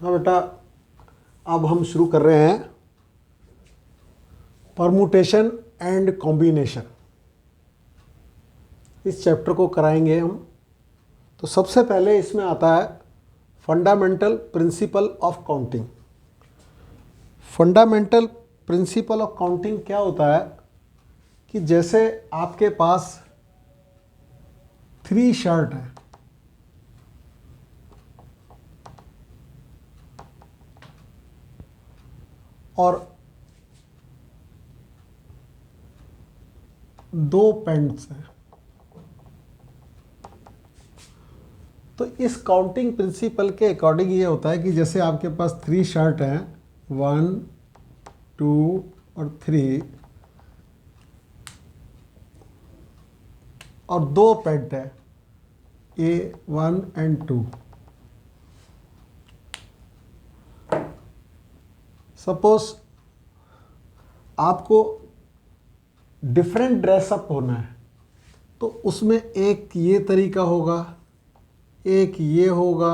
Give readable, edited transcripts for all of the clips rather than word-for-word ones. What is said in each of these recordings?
हाँ बेटा, अब हम शुरू कर रहे हैं परमुटेशन एंड कॉम्बिनेशन। इस चैप्टर को कराएंगे हम। तो सबसे पहले इसमें आता है fundamental principle of counting. Fundamental principle of counting क्या होता है कि जैसे आपके पास 3 शर्ट हैं और 2 पैंट्स हैं, तो इस काउंटिंग प्रिंसिपल के अकॉर्डिंग ये होता है कि जैसे आपके पास 3 शर्ट हैं, 1 2 और 3, और 2 पैंट है A1 एंड 2। सपोज आपको डिफरेंट ड्रेसअप होना है, तो उसमें एक ये तरीका होगा, एक ये होगा,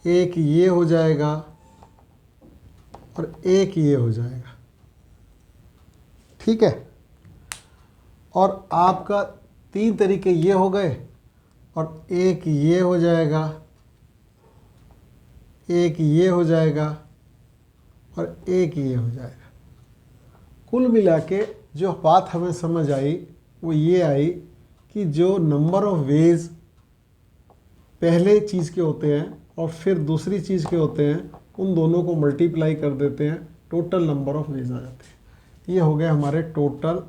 एक ये हो जाएगा और एक ये हो जाएगा। ठीक है। और आपका 3 तरीके ये हो गए और एक ये हो जाएगा, एक ये हो जाएगा और एक ये हो जाएगा। कुल मिला के जो बात हमें समझ आई वो ये आई कि जो नंबर ऑफ वेज पहले चीज़ के होते हैं और फिर दूसरी चीज़ के होते हैं, उन दोनों को मल्टीप्लाई कर देते हैं, टोटल नंबर ऑफ वेज आ जाते हैं। ये हो गए हमारे टोटल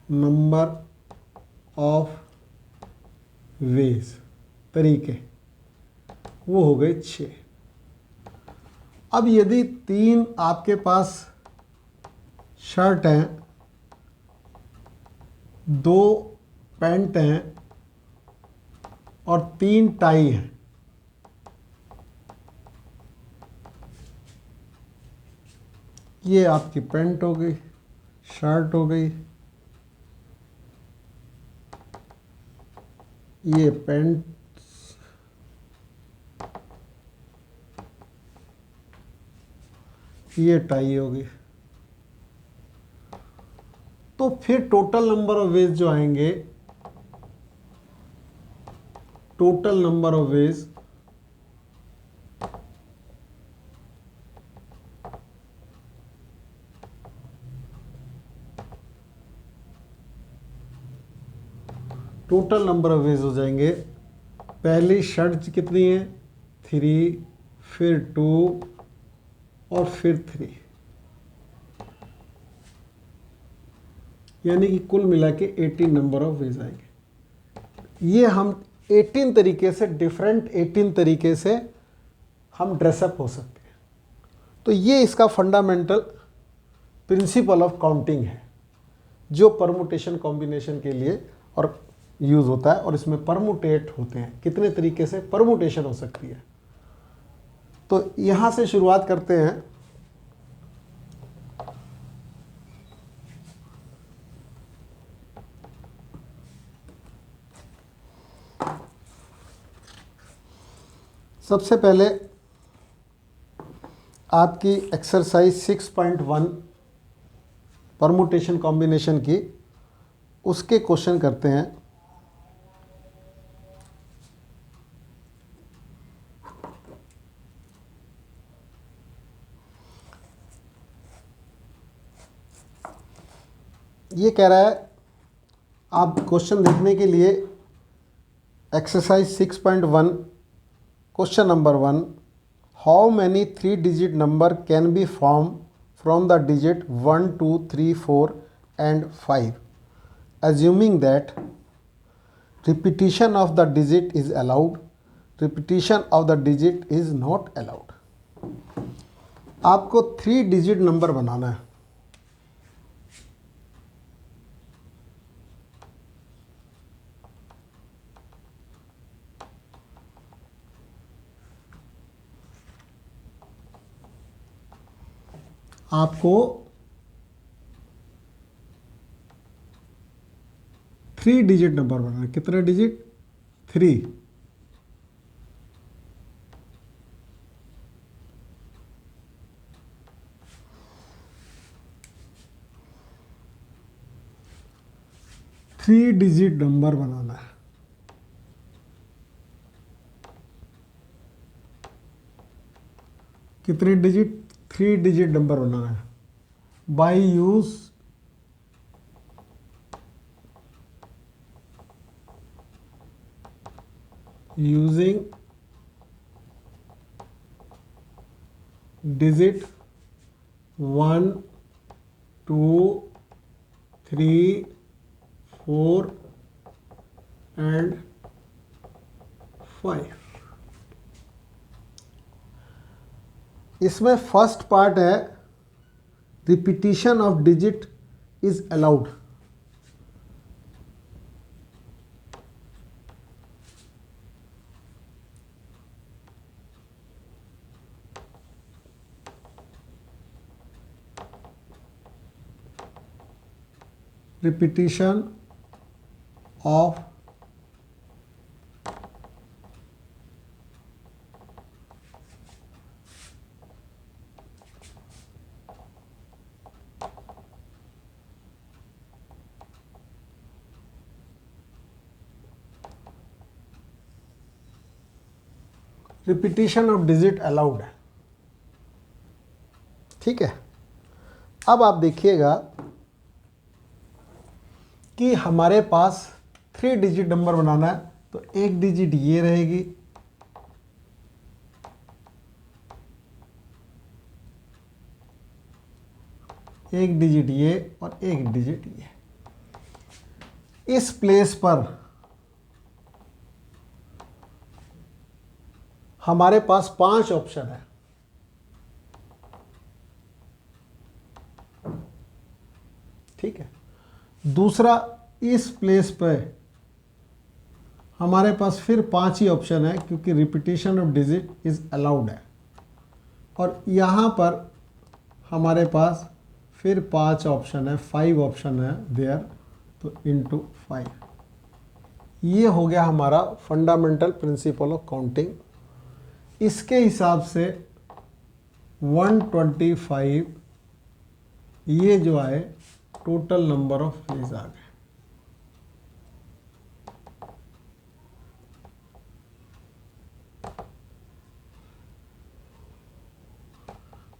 नंबर ऑफ वेज, तरीके, वो हो गए 6। अब यदि 3 आपके पास शर्ट हैं, 2 पैंट हैं और 3 टाई हैं, ये आपकी पैंट हो गई, शर्ट हो गई, ये पैंट, ये टाई हो गई। तो फिर टोटल नंबर ऑफ वेज जो आएंगे, total number of ways total number of ways हो जाएंगे। पहली शर्ट कितनी है, 3, फिर 2 और फिर 3, यानी कि कुल मिला के 18 नंबर ऑफ वेज आएंगे। ये हम 18 तरीके से, डिफरेंट 18 तरीके से हम ड्रेसअप हो सकते हैं। तो ये इसका फंडामेंटल प्रिंसिपल ऑफ काउंटिंग है, जो परमुटेशन कॉम्बिनेशन के लिए और यूज़ होता है। और इसमें परमुटेट होते हैं, कितने तरीके से परमुटेशन हो सकती है। तो यहाँ से शुरुआत करते हैं। सबसे पहले आपकी एक्सरसाइज 6.1 परमुटेशन कॉम्बिनेशन की, उसके क्वेश्चन करते हैं। ये कह रहा है, आप क्वेश्चन देखने के लिए exercise 6.1 question number 1, how many 3 digit number can be form from the digit 1 2 3 4 and 5 assuming that repetition of the digit is allowed, repetition of the digit is not allowed। आपको 3 डिजिट नंबर बनाना है। आपको 3 digit number बनाना। कितने digit? 3। Three digit number बनाना है। कितने digit? 3 digit number बनाना है by use using digit 1, 2, 3, 4 and 5। इसमें first part है repetition of digit is allowed. Repetition of repetition of digit allowed है। ठीक है, अब आप देखिएगा कि हमारे पास 3 डिजिट नंबर बनाना है, तो एक डिजिट ये रहेगी, एक डिजिट ये और एक डिजिट ये। इस प्लेस पर हमारे पास 5 ऑप्शन है। ठीक है, दूसरा इस प्लेस पे हमारे पास फिर 5 ही ऑप्शन है, क्योंकि repetition of digit is allowed है। और यहाँ पर हमारे पास फिर 5 ऑप्शन है, 5 ऑप्शन है देयर, तो इंटू 5। ये हो गया हमारा फंडामेंटल प्रिंसिपल ऑफ काउंटिंग। इसके हिसाब से 125 ये जो आए टोटल नंबर ऑफ फेज आ गए।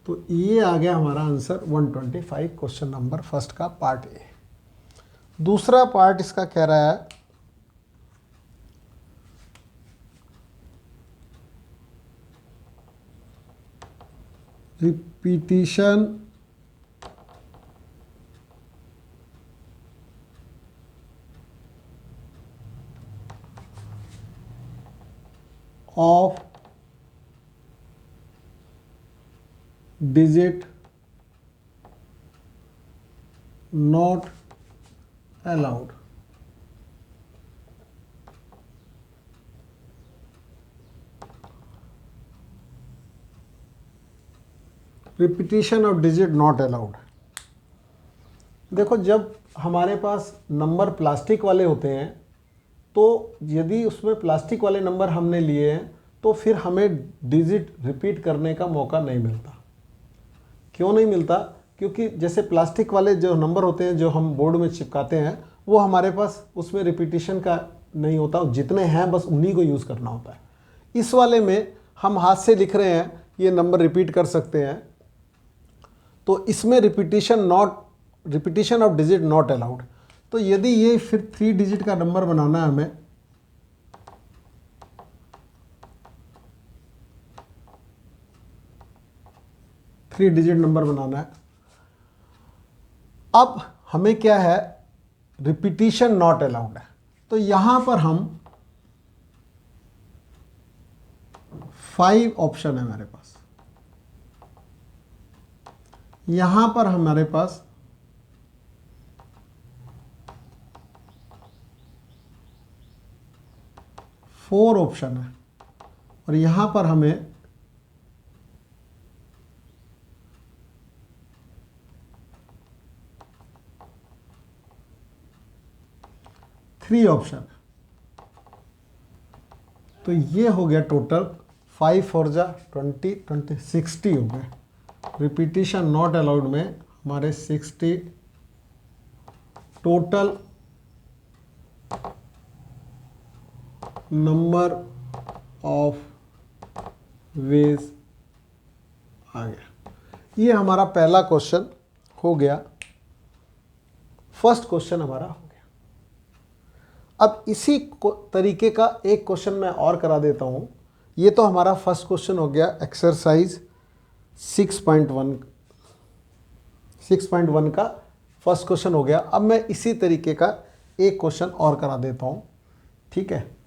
तो ये आ गया हमारा आंसर 125, क्वेश्चन नंबर फर्स्ट का पार्ट ए। दूसरा पार्ट इसका कह रहा है repetition of digit not allowed. Repetition of digit not allowed. देखो, जब हमारे पास नंबर प्लास्टिक वाले होते हैं, तो यदि उसमें प्लास्टिक वाले नंबर हमने लिए हैं, तो फिर हमें डिजिट रिपीट करने का मौका नहीं मिलता। क्यों नहीं मिलता? क्योंकि जैसे प्लास्टिक वाले जो नंबर होते हैं जो हम बोर्ड में चिपकाते हैं, वो हमारे पास उसमें रिपीटिशन का नहीं होता, जितने हैं बस उन्हीं को यूज़ करना होता है। इस वाले में हम हाथ से लिख रहे हैं, ये नंबर रिपीट कर सकते हैं, तो इसमें repetition of digit not allowed. तो यदि ये फिर 3 डिजिट का नंबर बनाना है हमें, थ्री डिजिट नंबर बनाना है, अब हमें क्या है, रिपीटिशन नॉट अलाउड है। तो यहां पर हम 5 ऑप्शन है हमारे पास, यहां पर हमारे पास 4 ऑप्शन है, और यहां पर हमें 3 ऑप्शन। तो ये हो गया टोटल 5 4 जा 20 20 60 हो गए। रिपीटिशन नॉट अलाउड में हमारे 60 टोटल नंबर ऑफ वेज आ गया। ये हमारा पहला क्वेश्चन हो गया, फर्स्ट क्वेश्चन हमारा हो गया। अब इसी तरीके का एक क्वेश्चन मैं और करा देता हूँ। ये तो हमारा फर्स्ट क्वेश्चन हो गया, एक्सरसाइज 6.1 का फर्स्ट क्वेश्चन हो गया। अब मैं इसी तरीके का एक क्वेश्चन और करा देता हूँ, ठीक है।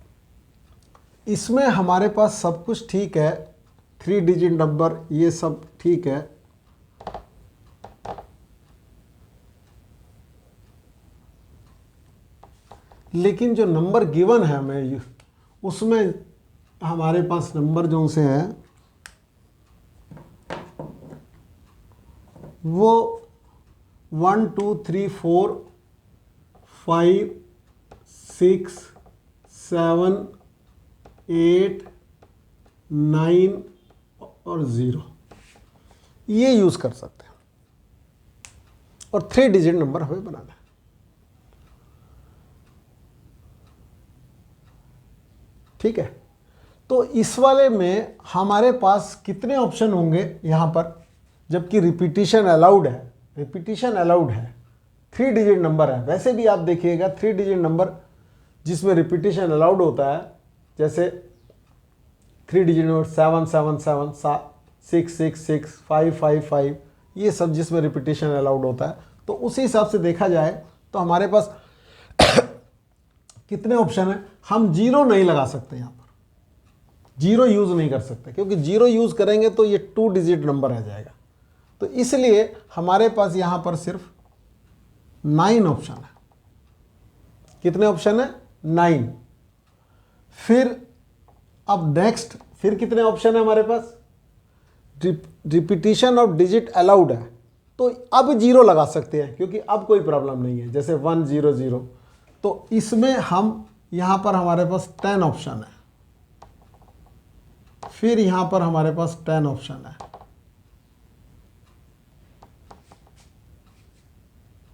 इसमें हमारे पास सब कुछ ठीक है, 3 डिजिट नंबर ये सब ठीक है, लेकिन जो नंबर गिवन है हमें उसमें हमारे पास नंबर जो से है वो 1 2 3 4 5 6 7 8 9 और 0 ये यूज कर सकते हैं, और 3 डिजिट नंबर हमें बनाना है। ठीक है, तो इस वाले में हमारे पास कितने ऑप्शन होंगे यहाँ पर, जबकि रिपीटिशन अलाउड है। रिपीटिशन अलाउड है, 3 डिजिट नंबर है। वैसे भी आप देखिएगा 3 डिजिट नंबर जिसमें रिपीटिशन अलाउड होता है, जैसे 3 डिजिट नंबर 7 7 7 6 6 6 5 5 5, ये सब जिसमें रिपीटिशन अलाउड होता है। तो उसी हिसाब से देखा जाए तो हमारे पास कितने ऑप्शन है। हम 0 नहीं लगा सकते, यहाँ पर 0 यूज नहीं कर सकते, क्योंकि 0 यूज करेंगे तो ये 2 डिजिट नंबर आ जाएगा। तो इसलिए हमारे पास यहाँ पर सिर्फ 9 ऑप्शन है। कितने ऑप्शन है? 9। फिर अब नेक्स्ट, फिर कितने ऑप्शन है हमारे पास? रिपीटिशन ऑफ डिजिट अलाउड है, तो अब 0 लगा सकते हैं, क्योंकि अब कोई प्रॉब्लम नहीं है, जैसे 1 0 0। तो इसमें हम यहाँ पर हमारे पास 10 ऑप्शन है। फिर यहाँ पर हमारे पास 10 ऑप्शन है,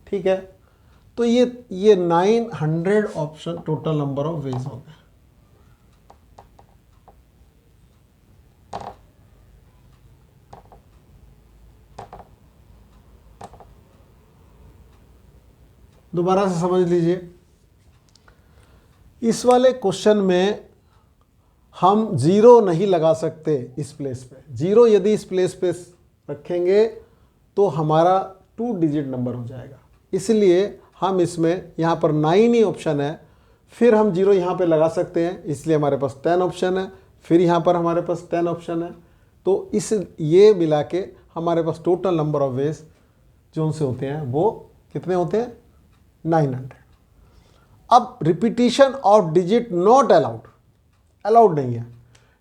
ठीक है। तो ये 900 option total number of ways हो गए। दोबारा से समझ लीजिए, इस वाले क्वेश्चन में हम 0 नहीं लगा सकते इस प्लेस पे। 0 यदि इस प्लेस पे रखेंगे तो हमारा 2 डिजिट नंबर हो जाएगा। इसलिए हम इसमें यहाँ पर 9 ही ऑप्शन है, फिर हम 0 यहाँ पे लगा सकते हैं, इसलिए हमारे पास 10 ऑप्शन है। फिर यहाँ पर हमारे पास 10 ऑप्शन है। तो ये मिला के हमारे पास टोटल नंबर ऑफ वेज जो उनसे होते हैं वो कितने होते हैं? 900। अब repetition of digit not allowed, allowed नहीं है।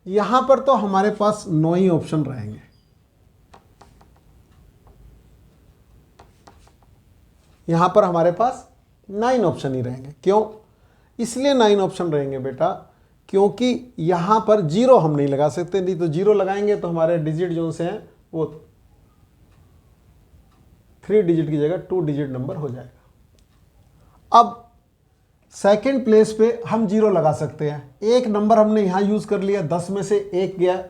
यहां पर तो हमारे पास 9 ही ऑप्शन रहेंगे। यहां पर हमारे पास 9 ऑप्शन ही रहेंगे। क्यों? इसलिए 9 ऑप्शन रहेंगे बेटा, क्योंकि यहां पर 0 हम नहीं लगा सकते। नहीं तो 0 लगाएंगे तो हमारे डिजिट जो से हैं वो 3 डिजिट की जगह 2 डिजिट नंबर हो जाएगा। अब सेकेंड प्लेस पे हम 0 लगा सकते हैं। एक नंबर हमने यहाँ यूज़ कर लिया, 10 में से 1 गया,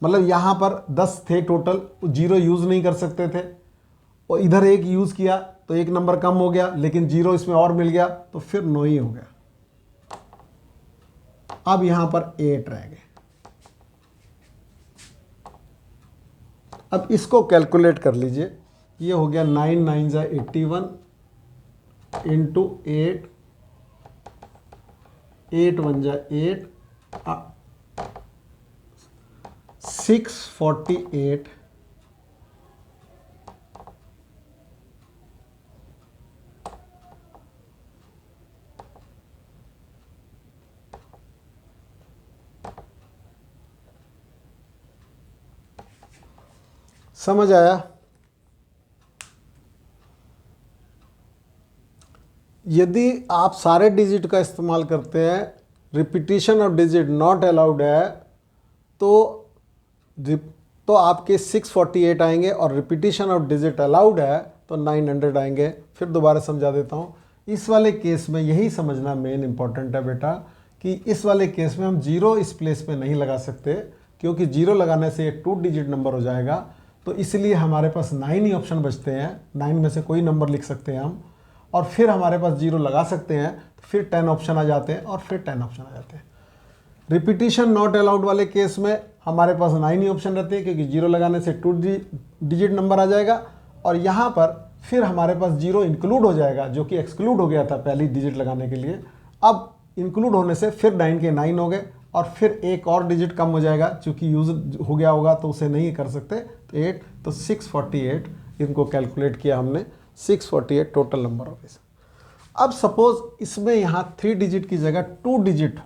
मतलब यहाँ पर 10 थे टोटल, 0 यूज़ नहीं कर सकते थे, और इधर 1 यूज़ किया तो 1 नंबर कम हो गया, लेकिन 0 इसमें और मिल गया, तो फिर 9 ही हो गया। अब यहाँ पर 8 रह गए। अब इसको कैलकुलेट कर लीजिए। ये हो गया 9 9 जा 81 इंटू 8 8 1 जा 8 648 समझ आया? यदि आप सारे डिजिट का इस्तेमाल करते हैं, repetition of digit not allowed है, तो आपके 648 आएंगे, और रिपीटिशन ऑफ डिजिट अलाउड है तो 900 आएंगे। फिर दोबारा समझा देता हूँ। इस वाले केस में यही समझना मेन इंपॉर्टेंट है बेटा, कि इस वाले केस में हम जीरो इस प्लेस पे नहीं लगा सकते, क्योंकि जीरो लगाने से एक 2 डिजिट नंबर हो जाएगा। तो इसलिए हमारे पास 9 ही ऑप्शन बचते हैं, 9 में से कोई नंबर लिख सकते हैं हम, और फिर हमारे पास जीरो लगा सकते हैं, फिर 10 ऑप्शन आ जाते हैं, और फिर 10 ऑप्शन आ जाते हैं। रिपीटिशन नॉट अलाउड वाले केस में हमारे पास 9 ही ऑप्शन रहते हैं, क्योंकि जीरो लगाने से 2 डिजिट नंबर आ जाएगा, और यहाँ पर फिर हमारे पास जीरो इंक्लूड हो जाएगा, जो कि एक्सक्लूड हो गया था पहली डिजिट लगाने के लिए। अब इंक्लूड होने से फिर 9 के 9 हो गए, और फिर एक और डिजिट कम हो जाएगा, चूँकि यूज़ हो गया होगा तो उसे नहीं कर सकते, तो 8, तो 648 इनको कैलकुलेट किया हमने, 648 टोटल नंबर ऑफ वेज। अब सपोज इसमें यहाँ 3 डिजिट की जगह 2 डिजिट